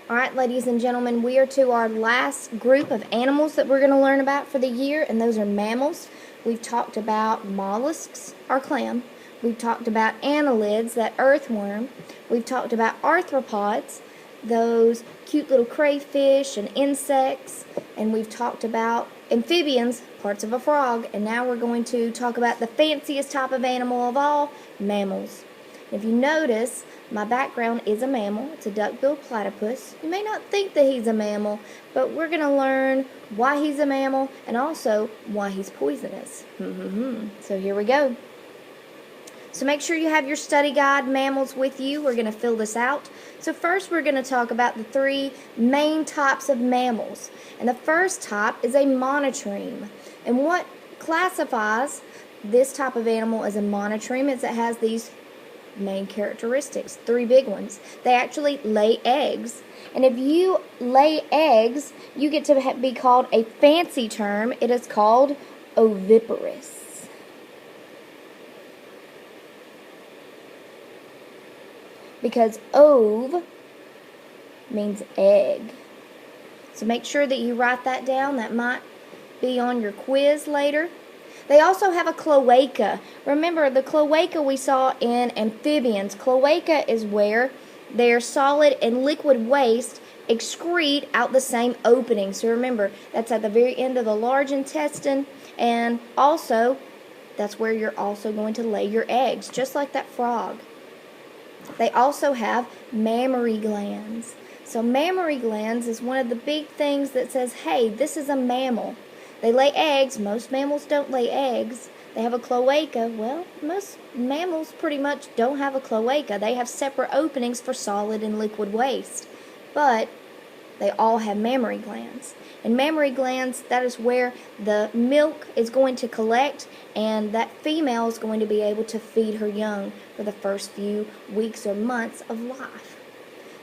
Alright, ladies and gentlemen, we are to our last group of animals that we're going to learn about for the year, and those are mammals. We've talked about mollusks, our clam. We've talked about annelids, that earthworm. We've talked about arthropods, those cute little crayfish and insects. And we've talked about amphibians, parts of a frog. And now we're going to talk about the fanciest type of animal of all, mammals. If you notice, my background is a mammal. It's a duck-billed platypus. You may not think that he's a mammal, but we're going to learn why he's a mammal and also why he's poisonous. So here we go. So make sure you have your study guide, Mammals, with you. We're going to fill this out. So first we're going to talk about the three main types of mammals. And the first type is a monotreme. And what classifies this type of animal as a monotreme is it has these main characteristics, three big ones. They actually lay eggs. And if you lay eggs, you get to be called a fancy term. It is called oviparous. Because ov means egg. So make sure that you write that down. That might be on your quiz later. They also have a cloaca. Remember, the cloaca we saw in amphibians. Cloaca is where their solid and liquid waste excrete out the same opening. So remember, that's at the very end of the large intestine, and also that's where you're also going to lay your eggs, just like that frog. They also have mammary glands. So mammary glands is one of the big things that says, hey, this is a mammal. They lay eggs. Most mammals don't lay eggs. They have a cloaca. Well, most mammals pretty much don't have a cloaca. They have separate openings for solid and liquid waste. But they all have mammary glands. And mammary glands, that is where the milk is going to collect, and that female is going to be able to feed her young for the first few weeks or months of life.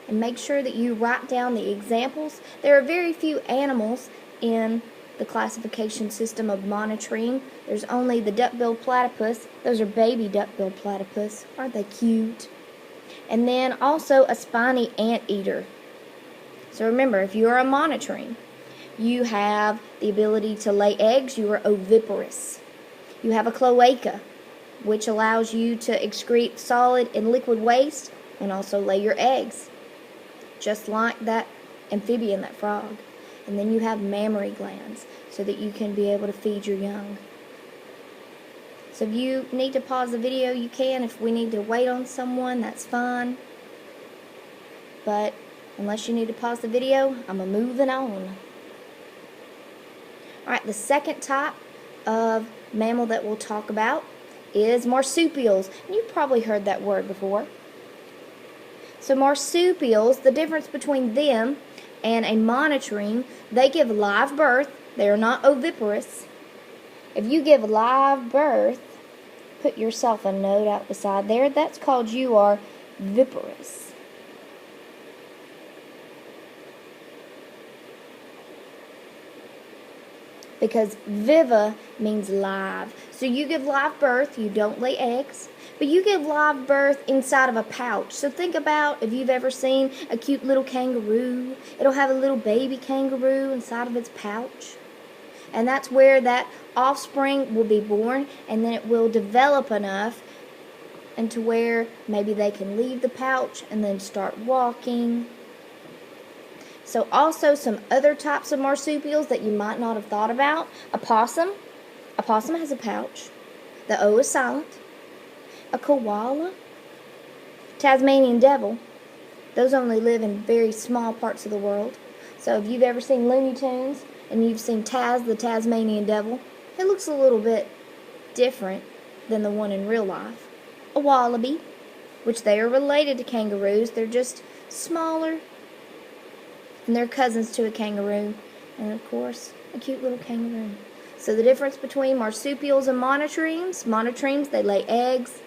And make sure that you write down the examples. There are very few animals in the classification system of monotreme. There's only the duck-billed platypus. Those are baby duck-billed platypus. Aren't they cute? And then also a spiny anteater. So remember, if you're a monotreme, you have the ability to lay eggs. You are oviparous. You have a cloaca, which allows you to excrete solid and liquid waste and also lay your eggs, just like that amphibian, that frog. And then you have mammary glands so that you can be able to feed your young. So if you need to pause the video, you can. If we need to wait on someone, that's fine. But unless you need to pause the video, I'm moving on. Alright, the second type of mammal that we'll talk about is marsupials. And you've probably heard that word before. So marsupials, the difference between them and a monotreme, they give live birth. They are not oviparous. If you give live birth, put yourself a note out beside there. That's called you are viparous. Because viva means live. So you give live birth, you don't lay eggs, but you give live birth inside of a pouch. So think about if you've ever seen a cute little kangaroo. It'll have a little baby kangaroo inside of its pouch. And that's where that offspring will be born, and then it will develop enough into where maybe they can leave the pouch and then start walking. So also some other types of marsupials that you might not have thought about. A possum. A possum has a pouch. The O is silent. A koala. Tasmanian devil. Those only live in very small parts of the world. So if you've ever seen Looney Tunes and you've seen Taz, the Tasmanian devil, it looks a little bit different than the one in real life. A wallaby, which they are related to kangaroos. They're just smaller. And they're cousins to a kangaroo. And of course, a cute little kangaroo. So the difference between marsupials and monotremes, they lay eggs.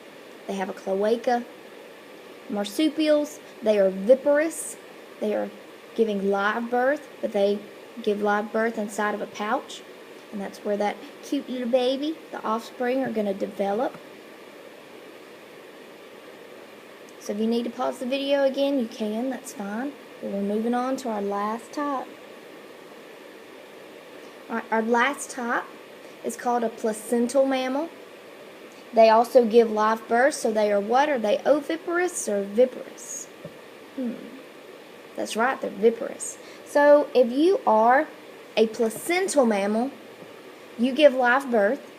They have a cloaca. Marsupials, they are viparous. They are giving live birth, but they give live birth inside of a pouch. And that's where that cute little baby, the offspring, are going to develop. So if you need to pause the video again, you can. That's fine. But we're moving on to our last type. Alright, our last type is called a placental mammal. They also give live birth, so they are what? Are they oviparous or viparous? That's right, they're viparous. So if you are a placental mammal, you give live birth,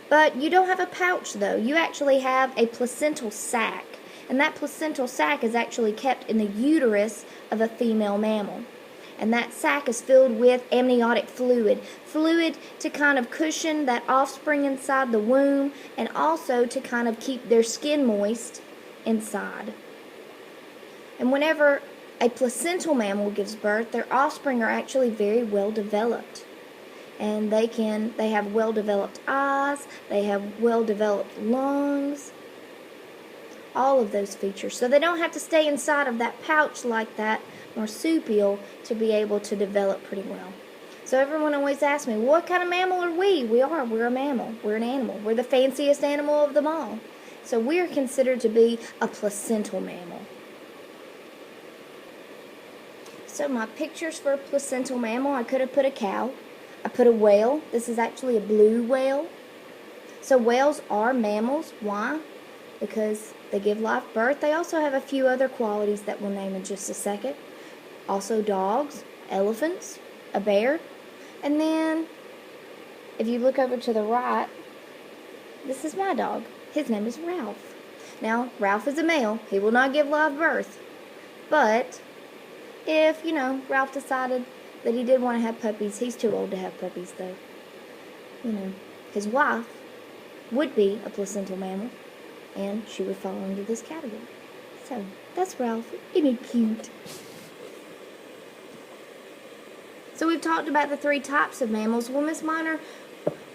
but you don't have a pouch though. You actually have a placental sac, and that placental sac is actually kept in the uterus of a female mammal. And that sac is filled with amniotic fluid to kind of cushion that offspring inside the womb, and also to kind of keep their skin moist inside. And whenever a placental mammal gives birth, their offspring are actually very well developed. And they have well developed eyes, they have well developed lungs, all of those features. So they don't have to stay inside of that pouch like that marsupial to be able to develop pretty well. So everyone always asks me, what kind of mammal are we? We're a mammal. We're an animal. We're the fanciest animal of them all. So we're considered to be a placental mammal. So my pictures for a placental mammal, I could have put a cow. I put a whale. This is actually a blue whale. So whales are mammals. Why? Because they give live birth. They also have a few other qualities that we'll name in just a second. Also dogs, elephants, a bear. And then, if you look over to the right, this is my dog. His name is Ralph. Now, Ralph is a male. He will not give live birth. But if, Ralph decided that he did want to have puppies, he's too old to have puppies, though. His wife would be a placental mammal, and she would fall under this category. So, that's Ralph. Isn't he cute? So we've talked about the three types of mammals. Well, Miss Minor,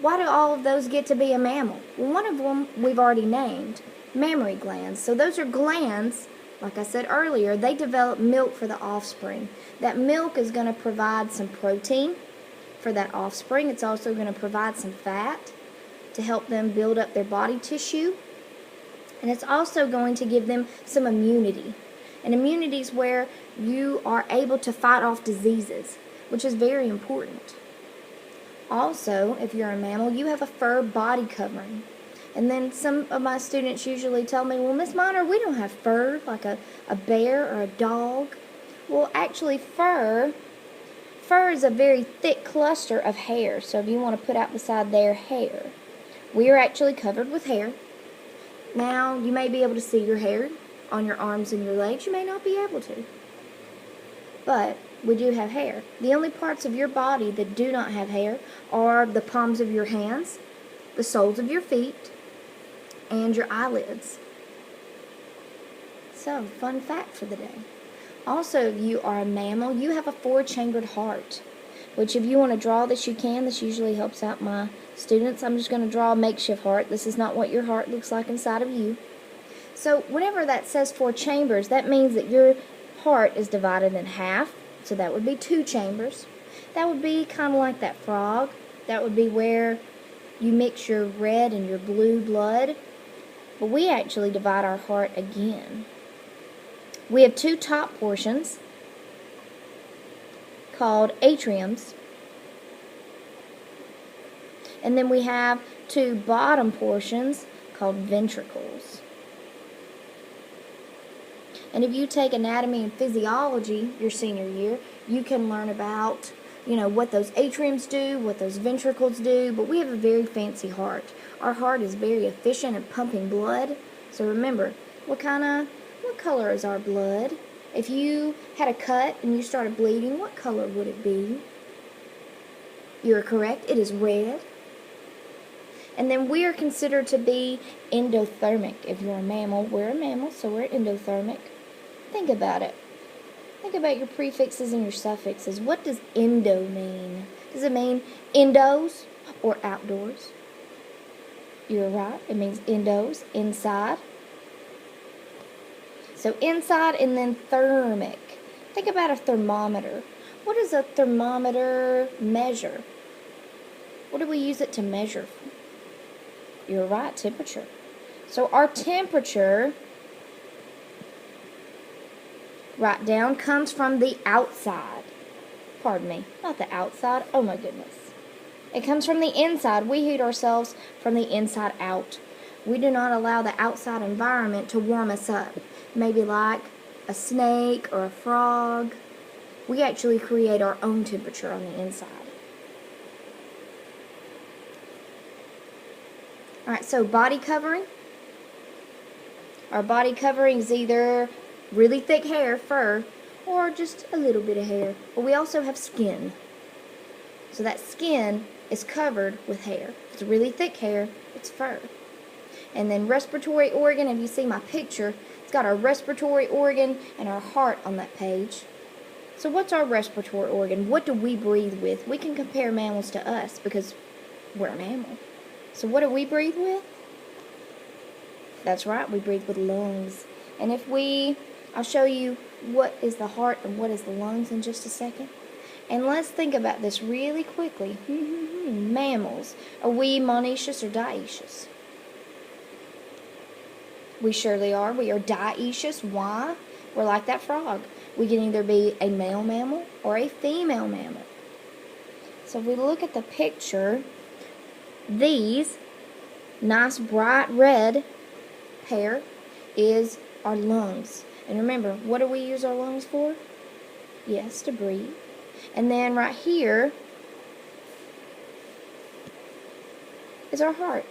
why do all of those get to be a mammal? Well, one of them we've already named, mammary glands. So those are glands, like I said earlier, they develop milk for the offspring. That milk is going to provide some protein for that offspring. It's also going to provide some fat to help them build up their body tissue. And it's also going to give them some immunity. And immunity is where you are able to fight off diseases, which is very important. Also, if you're a mammal, you have a fur body covering. And then some of my students usually tell me, well, Miss Minor, we don't have fur like a bear or a dog. Well, actually, fur is a very thick cluster of hair. So if you want to put out beside their hair, we are actually covered with hair. Now, you may be able to see your hair on your arms and your legs. You may not be able to. But we do have hair. The only parts of your body that do not have hair are the palms of your hands, the soles of your feet, and your eyelids. So, fun fact for the day. Also, if you are a mammal, you have a 4-chambered heart, which if you want to draw this, you can. This usually helps out my students. I'm just going to draw a makeshift heart. This is not what your heart looks like inside of you. So, whenever that says 4 chambers, that means that your heart is divided in half. So that would be 2 chambers. That would be kind of like that frog. That would be where you mix your red and your blue blood. But we actually divide our heart again. We have 2 top portions called atriums. And then we have 2 bottom portions called ventricles. And if you take anatomy and physiology your senior year, you can learn about, what those atriums do, what those ventricles do. But we have a very fancy heart. Our heart is very efficient at pumping blood. So remember, what color is our blood? If you had a cut and you started bleeding, what color would it be? You're correct. It is red. And then we are considered to be endothermic. If you're a mammal, we're a mammal, so we're endothermic. Think about it. Think about your prefixes and your suffixes. What does endo mean? Does it mean indoors or outdoors? You're right. It means endos, inside. So inside, and then thermic. Think about a thermometer. What does a thermometer measure? What do we use it to measure? You're right, temperature. So our temperature write down, comes from the outside. Pardon me, not the outside. Oh my goodness. It comes from the inside. We heat ourselves from the inside out. We do not allow the outside environment to warm us up. Maybe like a snake or a frog. We actually create our own temperature on the inside. Alright, so body covering. Our body covering is either really thick hair, fur, or just a little bit of hair. But we also have skin. So that skin is covered with hair. If it's really thick hair, it's fur. And then respiratory organ, if you see my picture, it's got our respiratory organ and our heart on that page. So what's our respiratory organ? What do we breathe with? We can compare mammals to us because we're a mammal. So what do we breathe with? That's right, we breathe with lungs. And I'll show you what is the heart and what is the lungs in just a second. And let's think about this really quickly. Mammals. Are we monoecious or dioecious? We surely are. We are dioecious. Why? We're like that frog. We can either be a male mammal or a female mammal. So if we look at the picture, these nice bright red hair is our lungs. And remember, what do we use our lungs for? Yes, to breathe. And then right here is our heart.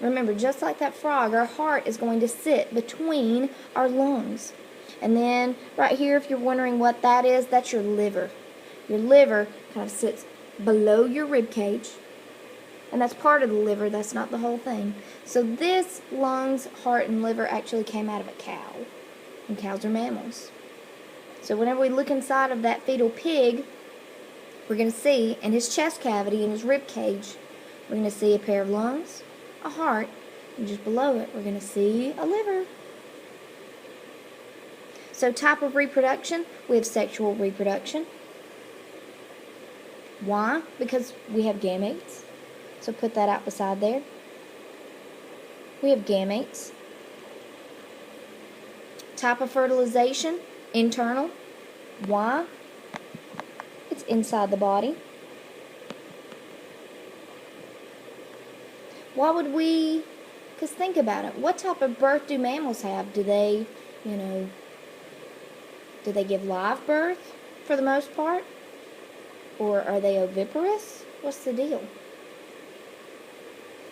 Remember, just like that frog, our heart is going to sit between our lungs. And then right here, if you're wondering what that is, that's your liver. Your liver kind of sits below your rib cage. And that's part of the liver, that's not the whole thing. So this lungs, heart, and liver actually came out of a cow. And cows are mammals. So whenever we look inside of that fetal pig, we're going to see in his chest cavity, in his rib cage, we're going to see a pair of lungs, a heart, and just below it, we're going to see a liver. So type of reproduction, we have sexual reproduction. Why? Because we have gametes. So put that out beside there. We have gametes. Type of fertilization, internal. Why? It's inside the body. Why would we, because think about it, what type of birth do mammals have? Do they, do they give live birth for the most part? Or are they oviparous? What's the deal?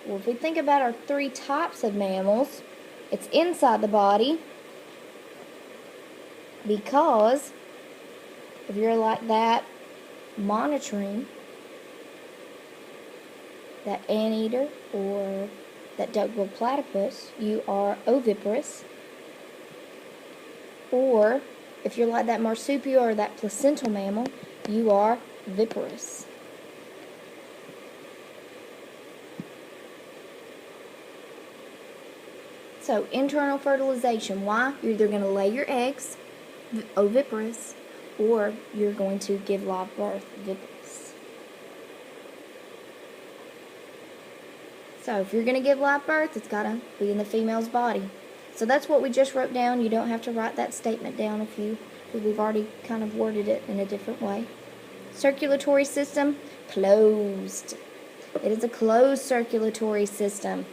Well, if we think about our three types of mammals, it's inside the body, because if you're like that monitoring, that anteater or that duck-billed platypus, you are oviparous. Or if you're like that marsupial or that placental mammal, you are viparous. So internal fertilization, why? You're either going to lay your eggs, oviparous, or you're going to give live birth, viparous. So if you're going to give live birth, it's got to be in the female's body. So that's what we just wrote down. You don't have to write that statement down because we've already kind of worded it in a different way. Circulatory system, closed. It is a closed circulatory system.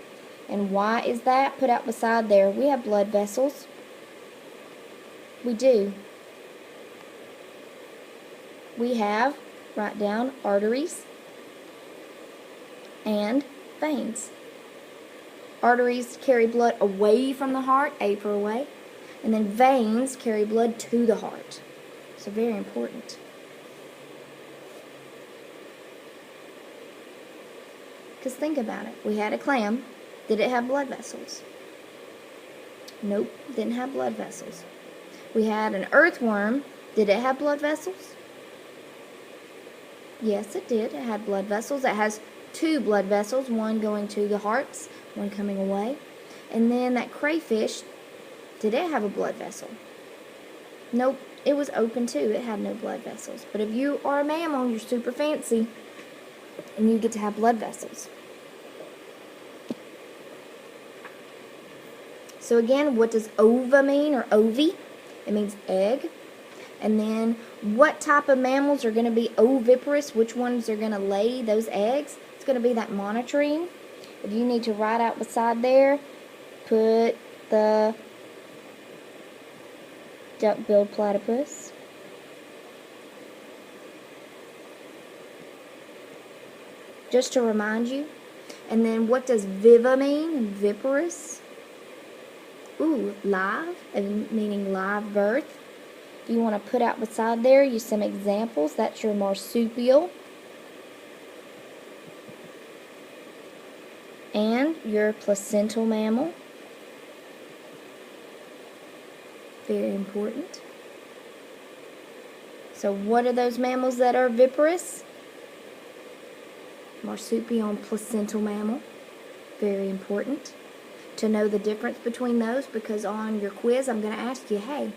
And why is that? Put out beside there. We have blood vessels. We do. We have, write down, arteries and veins. Arteries carry blood away from the heart, A for away, and then veins carry blood to the heart. So very important. Because think about it. We had a clam. Did it have blood vessels? Nope, didn't have blood vessels. We had an earthworm. Did it have blood vessels? Yes, it did. It had blood vessels. It has two blood vessels, one going to the hearts, one coming away. And then that crayfish, did it have a blood vessel? Nope, it was open too. It had no blood vessels. But if you are a mammal, you're super fancy, and you get to have blood vessels. So again, what does ova mean, or ovi? It means egg. And then what type of mammals are going to be oviparous? Which ones are going to lay those eggs? It's going to be that monitoring. If you need to write out beside there, put the duck-billed platypus. Just to remind you. And then what does viva mean? Viparous. Ooh, live, meaning live birth. If you want to put out beside there, use some examples. That's your marsupial. And your placental mammal. Very important. So what are those mammals that are viparous? Marsupial and placental mammal. Very important to know the difference between those, because on your quiz I'm going to ask you, hey,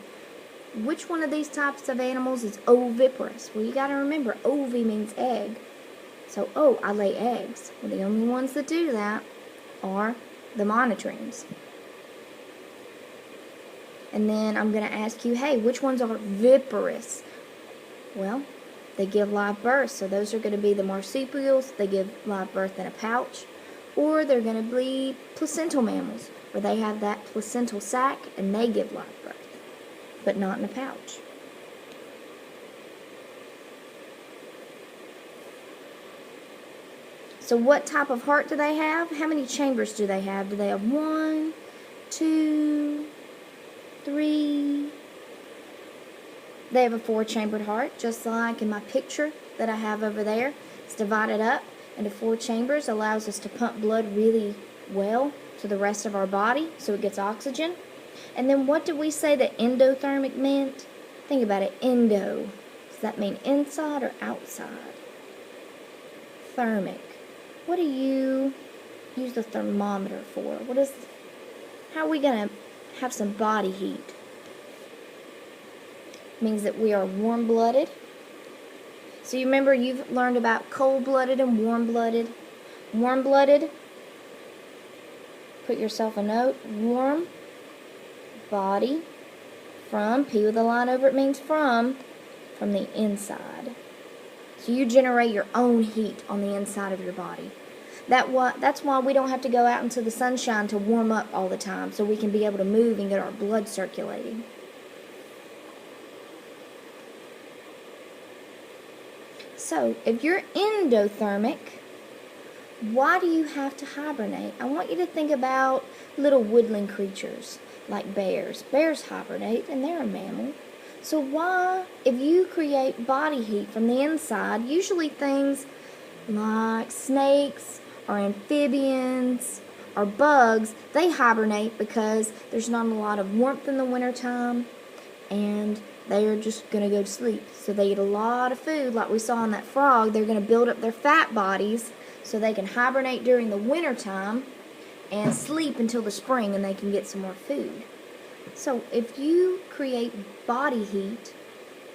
which one of these types of animals is oviparous? Well, you got to remember, ovi means egg. So, I lay eggs. Well, the only ones that do that are the monotremes. And then I'm going to ask you, hey, which ones are viparous? Well, they give live birth, so those are going to be the marsupials. They give live birth in a pouch. Or they're going to be placental mammals, where they have that placental sac and they give live birth, but not in a pouch. So what type of heart do they have? How many chambers do they have? Do they have 1, 2, 3? They have a 4-chambered heart, just like in my picture that I have over there. It's divided up into 4 chambers, allows us to pump blood really well to the rest of our body so it gets oxygen. And then what did we say that endothermic meant? Think about it, endo. Does that mean inside or outside? Thermic. What do you use the thermometer for? How are we going to have some body heat? It means that we are warm-blooded. So you remember you've learned about cold-blooded and warm-blooded. Warm-blooded, put yourself a note, warm body, from, P with a line over it means from the inside. So you generate your own heat on the inside of your body. That's why we don't have to go out into the sunshine to warm up all the time, so we can be able to move and get our blood circulating. So, if you're endothermic, why do you have to hibernate? I want you to think about little woodland creatures like bears. Bears hibernate, and they're a mammal. So why, if you create body heat from the inside, usually things like snakes or amphibians or bugs, they hibernate because there's not a lot of warmth in the wintertime, and they are just going to go to sleep. So they eat a lot of food, like we saw in that frog. They're going to build up their fat bodies so they can hibernate during the wintertime and sleep until the spring, and they can get some more food. So if you create body heat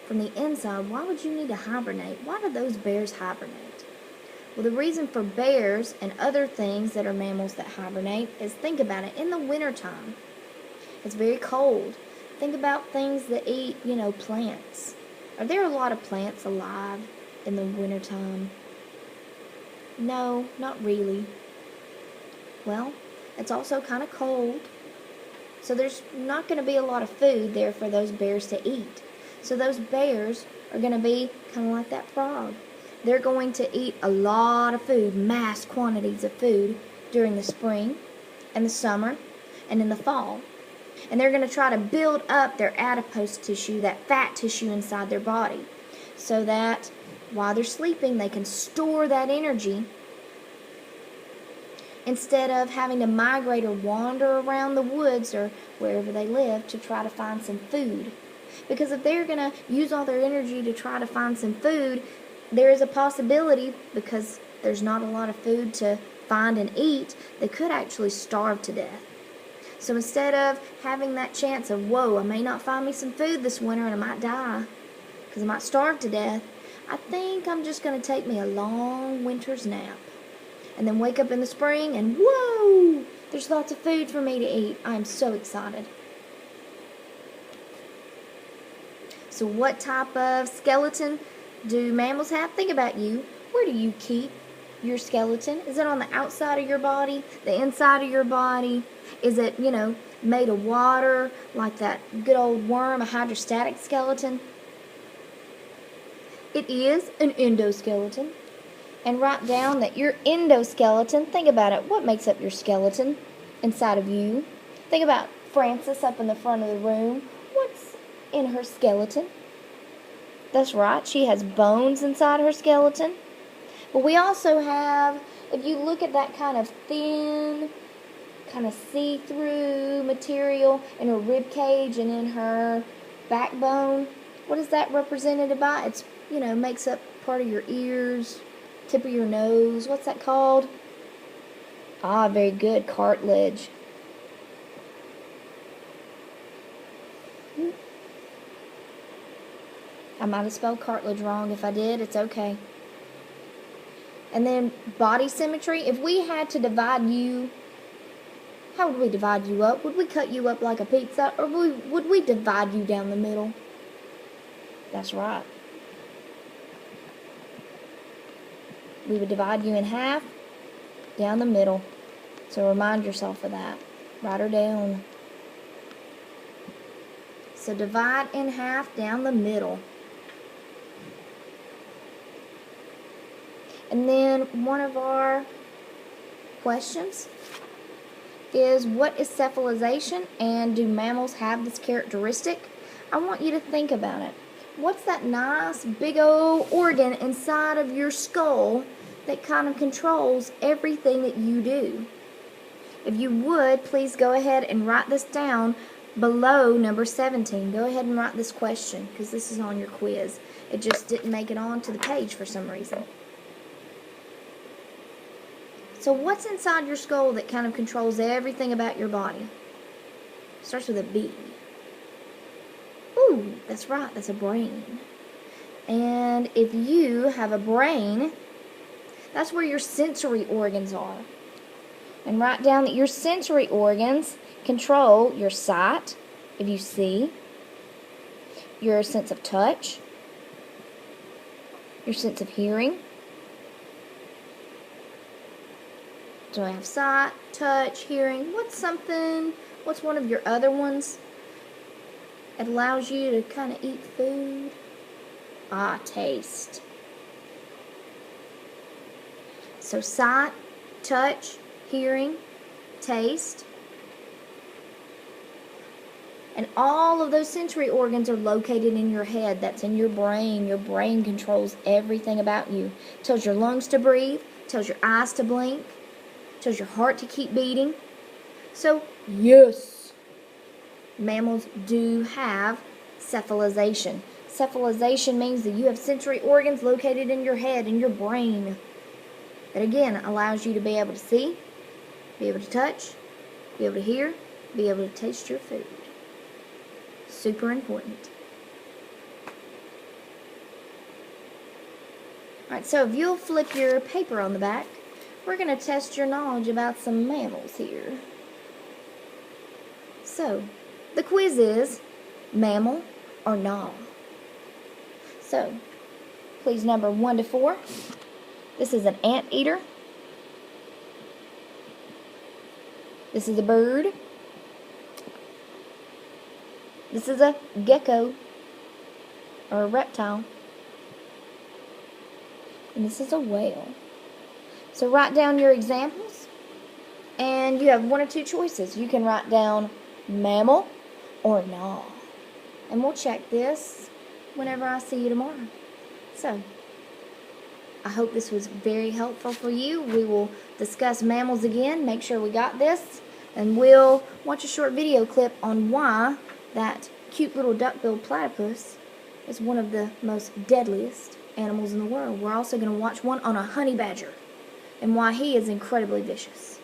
from the inside, why would you need to hibernate? Why do those bears hibernate? Well, the reason for bears and other things that are mammals that hibernate is, think about it, in the wintertime, it's very cold. Think about things that eat, plants. Are there a lot of plants alive in the wintertime? No, not really. Well, it's also kind of cold. So there's not going to be a lot of food there for those bears to eat. So those bears are going to be kind of like that frog. They're going to eat a lot of food, mass quantities of food, during the spring and the summer and in the fall. And they're going to try to build up their adipose tissue, that fat tissue inside their body, so that while they're sleeping, they can store that energy instead of having to migrate or wander around the woods or wherever they live to try to find some food. Because if they're going to use all their energy to try to find some food, there is a possibility, because there's not a lot of food to find and eat, they could actually starve to death. So instead of having that chance of, whoa, I may not find me some food this winter and I might die because I might starve to death, I think I'm just going to take me a long winter's nap and then wake up in the spring and, whoa, there's lots of food for me to eat. I'm so excited. So what type of skeleton do mammals have? Think about you. Where do you keep your skeleton? Is it on the outside of your body, the inside of your body? Is it, made of water, like that good old worm, a hydrostatic skeleton? It is an endoskeleton. And write down that your endoskeleton, think about it, what makes up your skeleton inside of you? Think about Frances up in the front of the room. What's in her skeleton? That's right, she has bones inside her skeleton. But we also have, if you look at that kind of thin, kind of see-through material in her rib cage and in her backbone, what is that represented by? It's, makes up part of your ears, tip of your nose. What's that called? Ah, very good, cartilage. I might have spelled cartilage wrong. If I did, it's okay. And then body symmetry. If we had to divide you, how would we divide you up? Would we cut you up like a pizza, or would we divide you down the middle? That's right. We would divide you in half, down the middle. So remind yourself of that. Write her down. So divide in half, down the middle. And then one of our questions is, what is cephalization, and do mammals have this characteristic? I want you to think about it. What's that nice big old organ inside of your skull that kind of controls everything that you do? If you would, please go ahead and write this down below number 17. Go ahead and write this question, because this is on your quiz. It just didn't make it onto the page for some reason. So what's inside your skull that kind of controls everything about your body? Starts with a B. Ooh, that's right, that's a brain. And if you have a brain, that's where your sensory organs are. And write down that your sensory organs control your sight, if you see, your sense of touch, your sense of hearing. So I have sight, touch, hearing. What's one of your other ones? It allows you to kind of eat food. Ah, taste. So sight, touch, hearing, taste. And all of those sensory organs are located in your head. That's in your brain. Your brain controls everything about you. It tells your lungs to breathe, tells your eyes to blink, tells your heart to keep beating. So, yes, mammals do have cephalization. Cephalization means that you have sensory organs located in your head, in your brain. That again allows you to be able to see, be able to touch, be able to hear, be able to taste your food. Super important. Alright, so if you'll flip your paper on the back, we're going to test your knowledge about some mammals here. So, the quiz is mammal or gnaw. So, please number 1 to 4. This is an anteater. This is a bird. This is a gecko or a reptile. And this is a whale. So write down your examples, and you have 1 or 2 choices. You can write down mammal or gnaw. And we'll check this whenever I see you tomorrow. So, I hope this was very helpful for you. We will discuss mammals again, make sure we got this, and we'll watch a short video clip on why that cute little duck-billed platypus is one of the most deadliest animals in the world. We're also going to watch one on a honey badger and why he is incredibly vicious.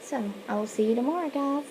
So, I will see you tomorrow, guys.